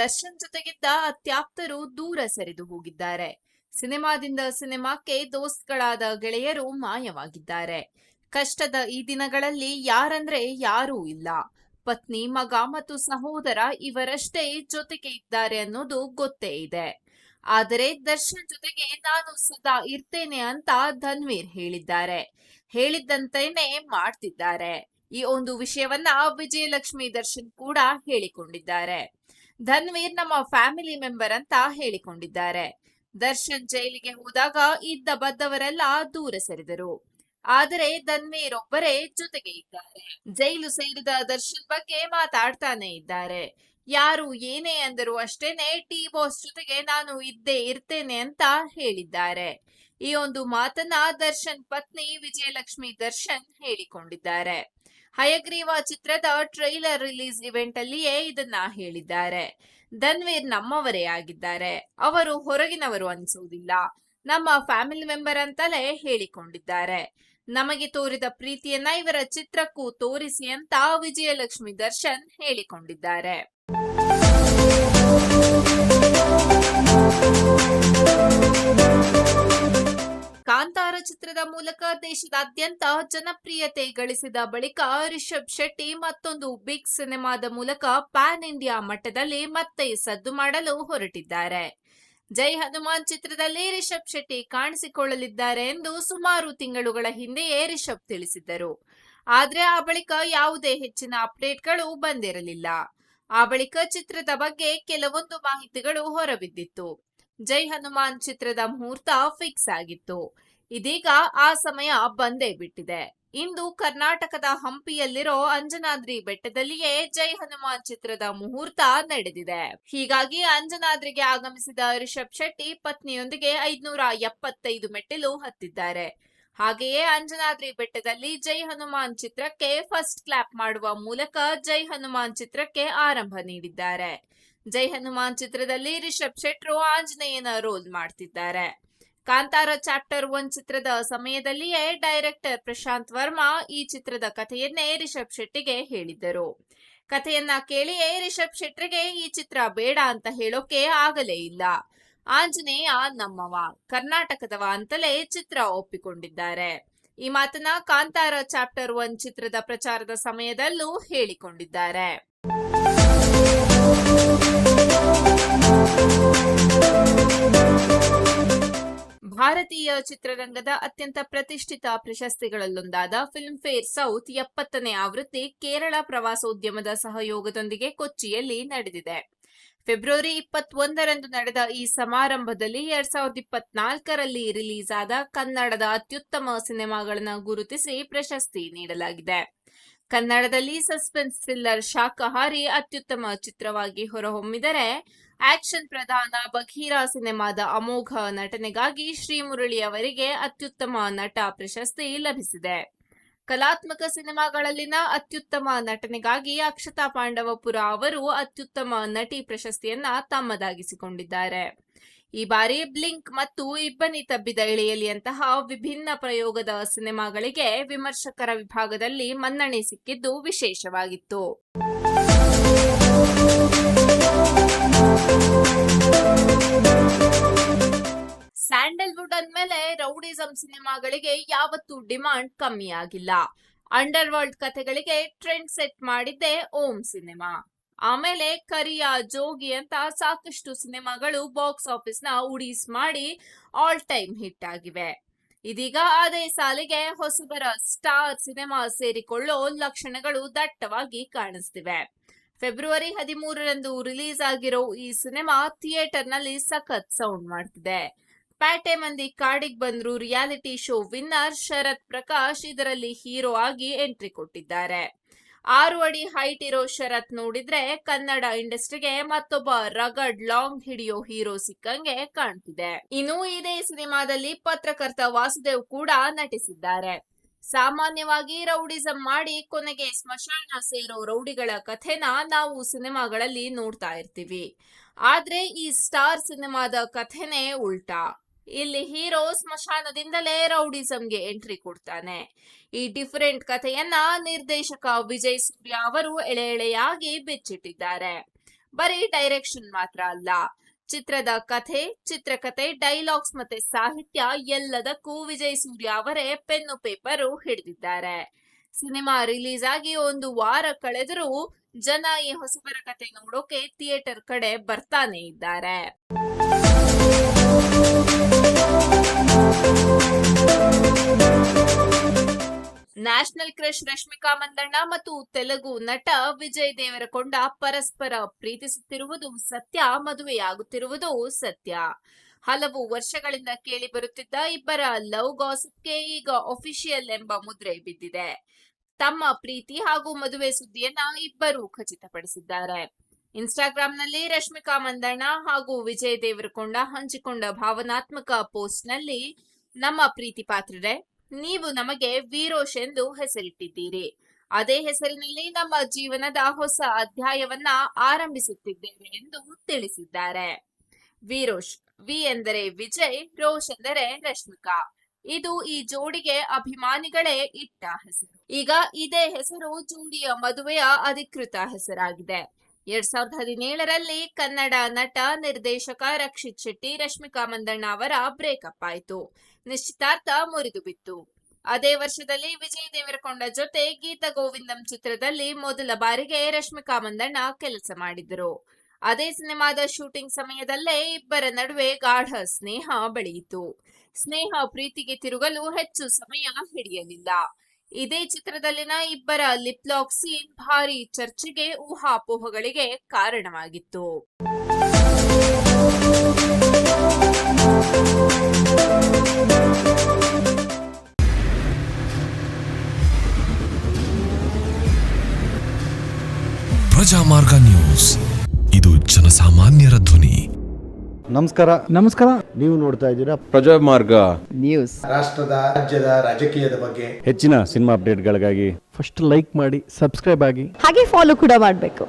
ದರ್ಶನ್ ಜೊತೆಗಿದ್ದ ಅತ್ಯಾಪ್ತರು ದೂರ ಸರಿದು ಹೋಗಿದ್ದಾರೆ. ಸಿನಿಮಾದಿಂದ ಸಿನಿಮಾಕ್ಕೆ ದೋಸ್ತ್ಗಳಾದ ಗೆಳೆಯರು ಮಾಯವಾಗಿದ್ದಾರೆ. ಕಷ್ಟದ ಈ ದಿನಗಳಲ್ಲಿ ಯಾರಂದ್ರೆ ಯಾರೂ ಇಲ್ಲ. ಪತ್ನಿ, ಮಗ ಮತ್ತು ಸಹೋದರ ಇವರಷ್ಟೇ ಜೊತೆಗೆ ಇದ್ದಾರೆ ಅನ್ನೋದು ಗೊತ್ತೇ ಇದೆ. ಆದರೆ ದರ್ಶನ್ ಜೊತೆಗೆ ನಾನು ಸದಾ ಇರ್ತೇನೆ ಅಂತ ಧನ್ವೀರ್ ಹೇಳಿದ್ದಾರೆ. ಹೇಳಿದ್ದಂತೆಯೇ ಮಾಡ್ತಿದ್ದಾರೆ. ಈ ಒಂದು ವಿಷಯವನ್ನ ವಿಜಯಲಕ್ಷ್ಮಿ ದರ್ಶನ್ ಕೂಡ ಹೇಳಿಕೊಂಡಿದ್ದಾರೆ. ಧನ್ವೀರ್ ನಮ್ಮ ಫ್ಯಾಮಿಲಿ ಮೆಂಬರ್ ಅಂತ ಹೇಳಿಕೊಂಡಿದ್ದಾರೆ. ದರ್ಶನ್ ಜೈಲಿಗೆ ಹೋದಾಗ ಇದ್ದ ಬದ್ದವರೆಲ್ಲ ದೂರ ಸರಿದರು. ಆದರೆ ಧನ್ವೀರ್ ಒಬ್ಬರೇ ಜೊತೆಗೆ ಇದ್ದಾರೆ. ಜೈಲು ಸೇರಿದ ದರ್ಶನ್ ಬಗ್ಗೆ ಮಾತಾಡ್ತಾನೆ ಇದ್ದಾರೆ. ಯಾರು ಏನೇ ಅಂದರು ಅಷ್ಟೇನೆ ಟಿ ಬಾಸ್ ಜೊತೆಗೆ ನಾನು ಇದ್ದೇ ಇರ್ತೇನೆ ಅಂತ ಹೇಳಿದ್ದಾರೆ. ಈ ಒಂದು ಮಾತನ್ನ ದರ್ಶನ್ ಪತ್ನಿ ವಿಜಯಲಕ್ಷ್ಮಿ ದರ್ಶನ್ ಹೇಳಿಕೊಂಡಿದ್ದಾರೆ. ಹಯಗ್ರೀವ ಚಿತ್ರದ ಟ್ರೈಲರ್ ರಿಲೀಸ್ ಇವೆಂಟ್ ಅಲ್ಲಿಯೇ ಇದನ್ನ ಹೇಳಿದ್ದಾರೆ. ಧನ್ವೀರ್ ನಮ್ಮವರೇ ಆಗಿದ್ದಾರೆ. ಅವರು ಹೊರಗಿನವರು ಅನ್ಸೋದಿಲ್ಲ. ನಮ್ಮ ಫ್ಯಾಮಿಲಿ ಮೆಂಬರ್ ಅಂತಲೇ ಹೇಳಿಕೊಂಡಿದ್ದಾರೆ. ನಮಗೆ ತೋರಿದ ಪ್ರೀತಿಯನ್ನ ಇವರ ಚಿತ್ರಕ್ಕೂ ತೋರಿಸಿ ಅಂತ ವಿಜಯಲಕ್ಷ್ಮಿ ದರ್ಶನ್ ಹೇಳಿಕೊಂಡಿದ್ದಾರೆ. ಕಾಂತಾರ ಚಿತ್ರದ ಮೂಲಕ ದೇಶದಾದ್ಯಂತ ಜನಪ್ರಿಯತೆ ಗಳಿಸಿದ ಬಳಿಕ ರಿಷಬ್ ಶೆಟ್ಟಿ ಮತ್ತೊಂದು ಬಿಗ್ ಸಿನಿಮಾದ ಮೂಲಕ ಪ್ಯಾನ್ ಇಂಡಿಯಾ ಮಟ್ಟದಲ್ಲಿ ಮತ್ತೆ ಸದ್ದು ಮಾಡಲು ಹೊರಟಿದ್ದಾರೆ. ಜೈ ಹನುಮಾನ್ ಚಿತ್ರದಲ್ಲಿ ರಿಷಬ್ ಶೆಟ್ಟಿ ಕಾಣಿಸಿಕೊಳ್ಳಲಿದ್ದಾರೆ ಎಂದು ಸುಮಾರು ತಿಂಗಳುಗಳ ಹಿಂದೆಯೇ ರಿಷಬ್ ತಿಳಿಸಿದ್ದರು. ಆದ್ರೆ ಆ ಬಳಿಕ ಯಾವುದೇ ಹೆಚ್ಚಿನ ಅಪ್ಡೇಟ್ಗಳು ಬಂದಿರಲಿಲ್ಲ. ಆ ಬಳಿಕ ಚಿತ್ರದ ಬಗ್ಗೆ ಕೆಲವೊಂದು ಮಾಹಿತಿಗಳು ಹೊರಬಿದ್ದಿತ್ತು. ಜೈ ಹನುಮಾನ್ ಚಿತ್ರದ ಮುಹೂರ್ತ ಫಿಕ್ಸ್ ಆಗಿತ್ತು. ಇದೀಗ ಆ ಸಮಯ ಬಂದೇ ಬಿಟ್ಟಿದೆ. ಇಂದು ಕರ್ನಾಟಕದ ಹಂಪಿಯಲ್ಲಿರೋ ಅಂಜನಾದ್ರಿ ಬೆಟ್ಟದಲ್ಲಿಯೇ ಜೈ ಹನುಮಾನ್ ಚಿತ್ರದ ಮುಹೂರ್ತ ನಡೆದಿದೆ. ಹೀಗಾಗಿ ಅಂಜನಾದ್ರಿಗೆ ಆಗಮಿಸಿದ ರಿಷಬ್ ಶೆಟ್ಟಿ ಪತ್ನಿಯೊಂದಿಗೆ 575 ಮೆಟ್ಟಿಲು ಹತ್ತಿದ್ದಾರೆ. ಹಾಗೆಯೇ ಅಂಜನಾದ್ರಿ ಬೆಟ್ಟದಲ್ಲಿ ಜೈ ಹನುಮಾನ್ ಚಿತ್ರಕ್ಕೆ ಫಸ್ಟ್ ಕ್ಲಾಪ್ ಮಾಡುವ ಮೂಲಕ ಜೈ ಹನುಮಾನ್ ಚಿತ್ರಕ್ಕೆ ಆರಂಭ ನೀಡಿದ್ದಾರೆ. ಜೈ ಹನುಮಾನ್ ಚಿತ್ರದಲ್ಲಿ ರಿಷಬ್ ಶೆಟ್ರು ಆಂಜನೇಯನ ರೋಲ್ ಮಾಡ್ತಿದ್ದಾರೆ. ಕಾಂತಾರ ಚಾಪ್ಟರ್ 1 ಚಿತ್ರದ ಸಮಯದಲ್ಲಿಯೇ ಡೈರೆಕ್ಟರ್ ಪ್ರಶಾಂತ್ ವರ್ಮಾ ಈ ಚಿತ್ರದ ಕಥೆಯನ್ನೇ ರಿಷಬ್ ಶೆಟ್ಟಿಗೆ ಹೇಳಿದ್ದರು. ಕಥೆಯನ್ನ ಕೇಳಿಯೇ ರಿಷಬ್ ಶೆಟ್ರಿಗೆ ಈ ಚಿತ್ರ ಬೇಡ ಅಂತ ಹೇಳೋಕೆ ಆಗಲೇ ಇಲ್ಲ. ಆಂಜನೇಯ ನಮ್ಮವ, ಕರ್ನಾಟಕದವ ಅಂತಲೇ ಚಿತ್ರ ಒಪ್ಪಿಕೊಂಡಿದ್ದಾರೆ. ಈ ಮಾತನ್ನ ಕಾಂತಾರ ಚಾಪ್ಟರ್ 1 ಚಿತ್ರದ ಪ್ರಚಾರದ ಸಮಯದಲ್ಲೂ ಹೇಳಿಕೊಂಡಿದ್ದಾರೆ. ಭಾರತೀಯ ಚಿತ್ರರಂಗದ ಅತ್ಯಂತ ಪ್ರತಿಷ್ಠಿತ ಪ್ರಶಸ್ತಿಗಳಲ್ಲೊಂದಾದ ಫಿಲ್ಮ್ ಫೇರ್ ಸೌತ್ 70ನೇ ಆವೃತ್ತಿ ಕೇರಳ ಪ್ರವಾಸೋದ್ಯಮದ ಸಹಯೋಗದೊಂದಿಗೆ ಕೊಚ್ಚಿಯಲ್ಲಿ ನಡೆದಿದೆ. ಫೆಬ್ರವರಿ 21ರಂದು ನಡೆದ ಈ ಸಮಾರಂಭದಲ್ಲಿ 2024ರಲ್ಲಿ ರಿಲೀಸ್ ಆದ ಕನ್ನಡದ ಅತ್ಯುತ್ತಮ ಸಿನಿಮಾಗಳನ್ನು ಗುರುತಿಸಿ ಪ್ರಶಸ್ತಿ ನೀಡಲಾಗಿದೆ. ಕನ್ನಡದಲ್ಲಿ ಸಸ್ಪೆನ್ಸ್ ಥ್ರಿಲ್ಲರ್ ಶಾಕಾಹಾರಿ ಅತ್ಯುತ್ತಮ ಚಿತ್ರವಾಗಿ ಹೊರಹೊಮ್ಮಿದರೆ, ಆಕ್ಷನ್ ಪ್ರಧಾನ ಬಘೀರ ಸಿನಿಮಾದ ಅಮೋಘ ನಟನೆಗಾಗಿ ಶ್ರೀಮುರಳಿ ಅವರಿಗೆ ಅತ್ಯುತ್ತಮ ನಟ ಪ್ರಶಸ್ತಿ ಲಭಿಸಿದೆ. ಕಲಾತ್ಮಕ ಸಿನಿಮಾಗಳಲ್ಲಿನ ಅತ್ಯುತ್ತಮ ನಟನೆಗಾಗಿ ಅಕ್ಷತಾ ಪಾಂಡವಪುರ ಅವರು ಅತ್ಯುತ್ತಮ ನಟಿ ಪ್ರಶಸ್ತಿಯನ್ನ ತಮ್ಮದಾಗಿಸಿಕೊಂಡಿದ್ದಾರೆ. ಈ ಬಾರಿ ಬ್ಲಿಂಕ್ ಮತ್ತು ಇಬ್ಬನಿ ತಬ್ಬಿದ ಇಳೆಯಲಿಯಂತಹ ವಿಭಿನ್ನ ಪ್ರಯೋಗದ ಸಿನಿಮಾಗಳಿಗೆ ವಿಮರ್ಶಕರ ವಿಭಾಗದಲ್ಲಿ ಮನ್ನಣೆ ಸಿಕ್ಕಿದ್ದು ವಿಶೇಷವಾಗಿತ್ತು. ಸ್ಯಾಂಡಲ್ವುಡ್ ಅಂದ್ಮೇಲೆ ರೌಡಿಸಂ ಸಿನಿಮಾಗಳಿಗೆ ಯಾವತ್ತೂ ಡಿಮಾಂಡ್ ಕಮ್ಮಿ ಆಗಿಲ್ಲ. ಅಂಡರ್ ವರ್ಲ್ಡ್ ಕಥೆಗಳಿಗೆ ಟ್ರೆಂಡ್ ಸೆಟ್ ಮಾಡಿದ್ದೆ ಓಂ ಸಿನಿಮಾ. ಆಮೇಲೆ ಕರಿಯ, ಜೋಗಿ ಅಂತ ಸಾಕಷ್ಟು ಸಿನಿಮಾಗಳು ಬಾಕ್ಸ್ ಆಫೀಸ್ ನ ಉಡೀಸ್ ಮಾಡಿ ಆಲ್ ಟೈಮ್ ಹಿಟ್ ಆಗಿವೆ. ಇದೀಗ ಅದೇ ಸಾಲಿಗೆ ಹೊಸಬರ ಸ್ಟಾರ್ ಸಿನಿಮಾ ಸೇರಿಕೊಳ್ಳೋ ಲಕ್ಷಣಗಳು ದಟ್ಟವಾಗಿ ಕಾಣಿಸ್ತಿವೆ. ಫೆಬ್ರವರಿ 13ರಂದು ರಿಲೀಸ್ ಆಗಿರೋ ಈ ಸಿನಿಮಾ ಥಿಯೇಟರ್ನಲ್ಲಿ ಸಖತ್ ಸೌಂಡ್ ಮಾಡ್ತಿದೆ. ಪ್ಯಾಟೆ ಮಂದಿ ಕಾಡಿಗ್ ಬಂದ್ರು ರಿಯಾಲಿಟಿ ಶೋ ವಿನ್ನರ್ ಶರತ್ ಪ್ರಕಾಶ್ ಇದರಲ್ಲಿ ಹೀರೋ ಆಗಿ ಎಂಟ್ರಿ ಕೊಟ್ಟಿದ್ದಾರೆ. 6 ಅಡಿ ಹೈಟ್ ಇರೋ ಶರತ್ ನೋಡಿದ್ರೆ ಕನ್ನಡ ಇಂಡಸ್ಟ್ರಿಗೆ ಮತ್ತೊಬ್ಬ ರಗಡ್ ಲಾಂಗ್ ಹಿಡಿಯೋ ಹೀರೋ ಸಿಕ್ಕಂಗೆ ಕಾಣ್ತಿದೆ. ಇನ್ನು ಇದೇ ಸಿನಿಮಾದಲ್ಲಿ ಪತ್ರಕರ್ತ ವಾಸುದೇವ್ ಕೂಡ ನಟಿಸಿದ್ದಾರೆ. ಸಾಮಾನ್ಯವಾಗಿ ರೌಡಿಸಂ ಮಾಡಿ ಕೊನೆಗೆ ಸ್ಮಶಾನ ಸೇರೋ ರೌಡಿಗಳ ಕಥೆನ ನಾವು ಸಿನಿಮಾಗಳಲ್ಲಿ ನೋಡ್ತಾ ಇರ್ತೀವಿ. ಆದ್ರೆ ಈ ಸ್ಟಾರ್ ಸಿನಿಮಾದ ಕಥೆನೇ ಉಲ್ಟಾ. ಇಲ್ಲಿ ಹೀರೋ ಸ್ಮಶಾನದಿಂದಲೇ ರೌಡಿಸಂಗೆ ಎಂಟ್ರಿ ಕೊಡ್ತಾನೆ. ಈ ಡಿಫರೆಂಟ್ ಕಥೆಯನ್ನ ನಿರ್ದೇಶಕ ವಿಜಯ್ ಸೂರ್ಯ ಅವರು ಎಳೆ ಎಳೆಯಾಗಿ ಬಿಚ್ಚಿಟ್ಟಿದ್ದಾರೆ. ಬರೀ ಡೈರೆಕ್ಷನ್ ಮಾತ್ರ ಅಲ್ಲ, ಚಿತ್ರದ ಕಥೆ, ಚಿತ್ರಕಥೆ, ಡೈಲಾಗ್ಸ್ ಮತ್ತೆ ಸಾಹಿತ್ಯ ಎಲ್ಲದಕ್ಕೂ ವಿಜಯ್ ಸೂರ್ಯ ಅವರೇ ಪೆನ್ನು ಪೇಪರು ಹಿಡಿದಿದ್ದಾರೆ. ಸಿನಿಮಾ ರಿಲೀಸ್ ಆಗಿ 1 ವಾರ ಕಳೆದರೂ ಜನ ಈ ಹೊಸಬರ ಕಥೆ ನೋಡೋಕೆ ಥಿಯೇಟರ್ ಕಡೆ ಬರ್ತಾನೆ ಇದ್ದಾರೆ. ನ್ಯಾಷನಲ್ ಕ್ರಶ್ ರಶ್ಮಿಕಾ ಮಂದಣ್ಣ ಮತ್ತು ತೆಲುಗು ನಟ ವಿಜಯ್ ದೇವರಕೊಂಡ ಪರಸ್ಪರ ಪ್ರೀತಿಸುತ್ತಿರುವುದು ಸತ್ಯ, ಮದುವೆಯಾಗುತ್ತಿರುವುದು ಸತ್ಯ. ಹಲವು ವರ್ಷಗಳಿಂದ ಕೇಳಿ ಬರುತ್ತಿದ್ದ ಇಬ್ಬರ ಲವ್ ಗಾಸಿಪ್ಗೆ ಈಗ ಅಫಿಷಿಯಲ್ ಎಂಬ ಮುದ್ರೆ ಬಿದ್ದಿದೆ. ತಮ್ಮ ಪ್ರೀತಿ ಹಾಗೂ ಮದುವೆ ಸುದ್ದಿಯನ್ನ ಇಬ್ಬರು ಖಚಿತಪಡಿಸಿದ್ದಾರೆ. ಇನ್ಸ್ಟಾಗ್ರಾಂನಲ್ಲಿ ರಶ್ಮಿಕಾ ಮಂದಣ್ಣ ಹಾಗೂ ವಿಜಯ್ ದೇವರಕೊಂಡ ಹಂಚಿಕೊಂಡ ಭಾವನಾತ್ಮಕ ಪೋಸ್ಟ್ ನಲ್ಲಿ, ನಮ್ಮ ಪ್ರೀತಿ ಪಾತ್ರರೇ, ನೀವು ನಮಗೆ ವೀರೋಶ್ ಎಂದು ಹೆಸರಿಟ್ಟಿದ್ದೀರಿ. ಅದೇ ಹೆಸರಿನಲ್ಲಿ ನಮ್ಮ ಜೀವನದ ಹೊಸ ಅಧ್ಯಾಯವನ್ನ ಆರಂಭಿಸುತ್ತಿದ್ದೇವೆ ಎಂದು ತಿಳಿಸಿದ್ದಾರೆ. ವೀರೋಶ್, ವಿ ಎಂದರೆ ವಿಜಯ್, ರೋಶ್ ಎಂದರೆ ರಶ್ಮಿಕಾ. ಇದು ಈ ಜೋಡಿಗೆ ಅಭಿಮಾನಿಗಳೇ ಇಟ್ಟ ಹೆಸರು. ಈಗ ಇದೇ ಹೆಸರು ಜೋಡಿಯ ಮದುವೆಯ ಅಧಿಕೃತ ಹೆಸರಾಗಿದೆ. 2017ರಲ್ಲಿ ಕನ್ನಡ ನಟ ನಿರ್ದೇಶಕ ರಕ್ಷಿತ್ ಶೆಟ್ಟಿ ರಶ್ಮಿಕಾ ಮಂದಣ್ಣ ಅವರ ಬ್ರೇಕಪ್ ಆಯಿತು. ನಿಶ್ಚಿತಾರ್ಥ ಮುರಿದು ಬಿತ್ತು. ಅದೇ ವರ್ಷದಲ್ಲಿ ವಿಜಯ್ ದೇವರಕೊಂಡ ಜೊತೆ ಗೀತ ಗೋವಿಂದಂ ಚಿತ್ರದಲ್ಲಿ ಮೊದಲ ಬಾರಿಗೆ ರಶ್ಮಿಕಾ ಮಂದಣ್ಣ ಕೆಲಸ ಮಾಡಿದ್ರು. ಅದೇ ಸಿನಿಮಾದ ಶೂಟಿಂಗ್ ಸಮಯದಲ್ಲೇ ಇಬ್ಬರ ನಡುವೆ ಗಾಢ ಸ್ನೇಹ ಬೆಳೆಯಿತು. ಸ್ನೇಹ ಪ್ರೀತಿಗೆ ತಿರುಗಲು ಹೆಚ್ಚು ಸಮಯ ಹಿಡಿಯಲಿಲ್ಲ. ಇದೇ ಚಿತ್ರದಲ್ಲಿನ ಇಬ್ಬರ ಲಿಪ್ ಲಾಕ್ ಸೀನ್ ಭಾರಿ ಚರ್ಚೆಗೆ, ಊಹಾಪೋಹಗಳಿಗೆ ಕಾರಣವಾಗಿತ್ತು. ಪ್ರಜಾಮಾರ್ಗ ನ್ಯೂಸ್, ಇದು ಜನಸಾಮಾನ್ಯರ ಧ್ವನಿ. ನಮಸ್ಕಾರ. ನೀವು ನೋಡ್ತಾ ಇದ್ದೀರಾ ಪ್ರಜಾಮಾರ್ಗ ನ್ಯೂಸ್. ರಾಷ್ಟ್ರದ, ರಾಜ್ಯದ, ರಾಜಕೀಯದ ಬಗ್ಗೆ ಹೆಚ್ಚಿನ ಸಿನಿಮಾ ಅಪ್ಡೇಟ್ಗಳಿಗಾಗಿ ಫಸ್ಟ್ ಲೈಕ್ ಮಾಡಿ, ಸಬ್ಸ್ಕ್ರೈಬ್ ಆಗಿ, ಹಾಗೆ ಫಾಲೋ ಕೂಡ ಮಾಡಬೇಕು.